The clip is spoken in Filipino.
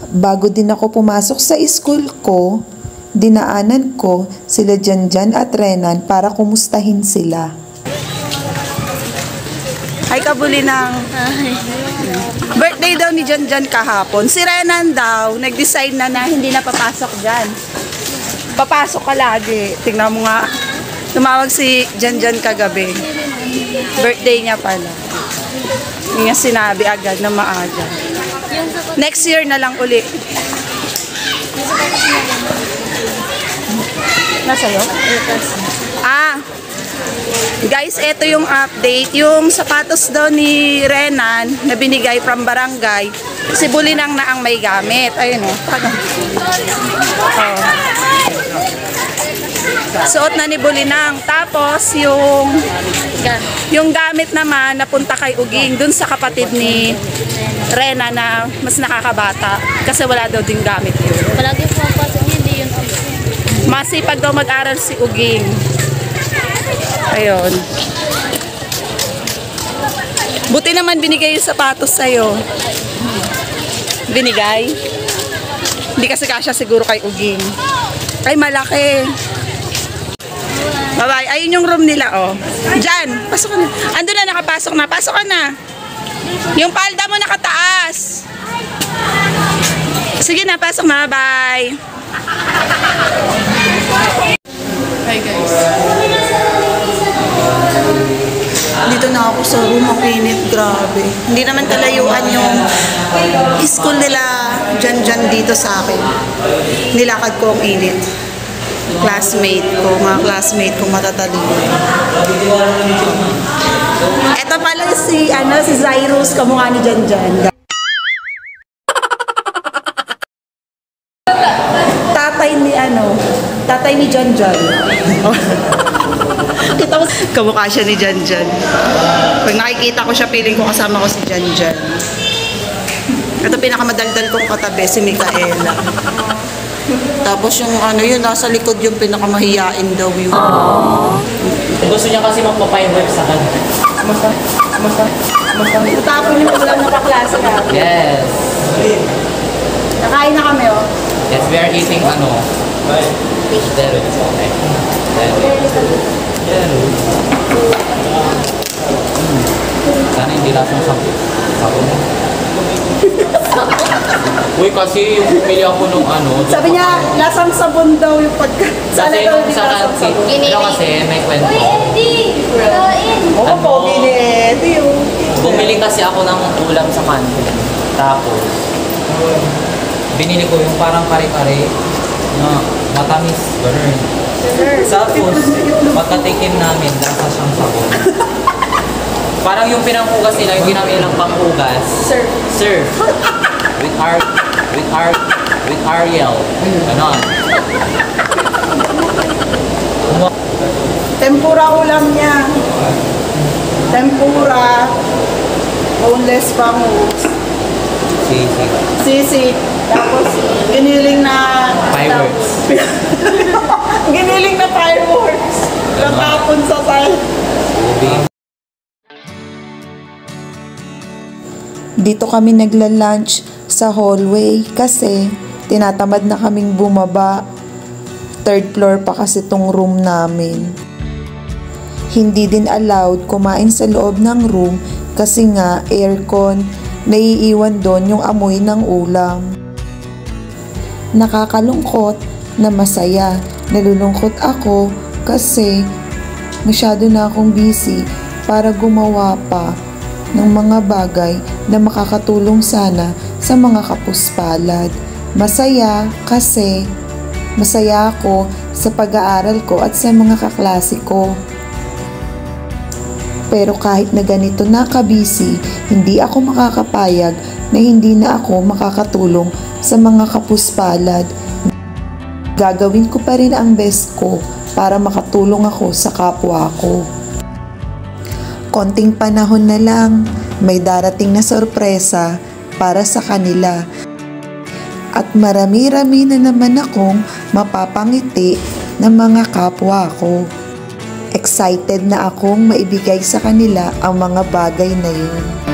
Bago din ako pumasok sa school ko, dinaanan ko sila Janjan at Renan para kumustahin sila. Hi, Kabulinang. Birthday daw ni Janjan kahapon. Si Renan daw, nag-decide na hindi na papasok dyan. Papasok ka lagi. Tingnan mo nga. Tumawag si Janjan kagabi. Birthday niya pala. Hindi niya sinabi agad na maaga. Next year na lang uli. Nasa'yo? Guys, ito yung update. Yung sapatos daw ni Renan na binigay from barangay, si Bulinang na ang may gamit. Ayun o. Suot na ni Bulinang. Tapos yung gamit naman napunta kay Uging dun sa kapatid ni Renan na mas nakakabata kasi wala daw din gamit yun. Palagi po ang pasok niya, hindi yun. Masipag daw mag-aral si Uging. Ayun. Buti naman binigay yung sapatos sa'yo. Binigay? Hindi kasi kasya siguro kay Uging. Ay, malaki. Bye-bye. Ayun yung room nila, oh. Diyan, pasok ka na. Ando na, nakapasok na. Pasok ka na. Yung palda mo nakataas. Sige na, pasok na. Bye. Hi, guys. Dito na ako sa room, ang init, grabe. Hindi naman kalayuan yung school nila dyan dito sa akin. Nilakad ko ang init. Mga classmate ko matatalino. Ito pala si Zyrus, kamukha ni Janjan. Tatay ni Janjan. Kita mo, kamukha siya ni Janjan. Pag nakikita ko siya, feeling ko kasama ko si Janjan. Ito pinakamadaldal kong katabi, si Micaela. Tapos yung yun, nasa likod yung pinakamahiyain daw yun. Gusto niya kasi magpa-fireworks sa kanya. Kumusta? Tapos yung ulam na paklase ka. Yes. Nakain na kami, oh. Yes, we are eating fish derrits. Okay. Sana hindi lasang sabon. Uy, kasi yung bumili ako nung Sabi niya, lasang sabon daw yung pagka. Sana kasi daw nung hindi sa lasang sabon. pero kasi may kwento. Uy, Eddie! Kain! Oo, pogi ni Eddie, oh. Bumili kasi ako ng ulam sa kantin. Tapos, binili ko yung parang kare-kare na matamis, ganun. Tapos, pagkatikim namin, lasa siyang sabon. Parang yung pinanghugas nila, yung ginamit nilang panghugas. Sir. With Ariel. Ganon. Tempura ulam niya. Tempura. Boneless bangus. Sisi. Tapos, giniling na... Fireworks. Giniling na fireworks. Natapon sa side. Dito kami nagla-lunch sa hallway kasi tinatamad na kaming bumaba. 3rd floor pa kasi tong room namin. Hindi din allowed kumain sa loob ng room kasi nga aircon, naiiwan doon yung amoy ng ulam. Nakakalungkot na masaya. Nalulungkot ako kasi masyado na akong busy para gumawa pa ng mga bagay na makakatulong sana sa mga kapuspalad. Masaya kasi masaya ako sa pag-aaral ko at sa mga kaklase ko. Pero kahit na ganito na kabisi, hindi ako makakapayag na hindi na ako makakatulong sa mga kapuspalad. Gagawin ko pa rin ang best ko para makatulong ako sa kapwa ko. Konting panahon na lang, may darating na sorpresa para sa kanila. At marami-rami na naman akong mapapangiti ng mga kapwa ko. Excited na akong maibigay sa kanila ang mga bagay na yun.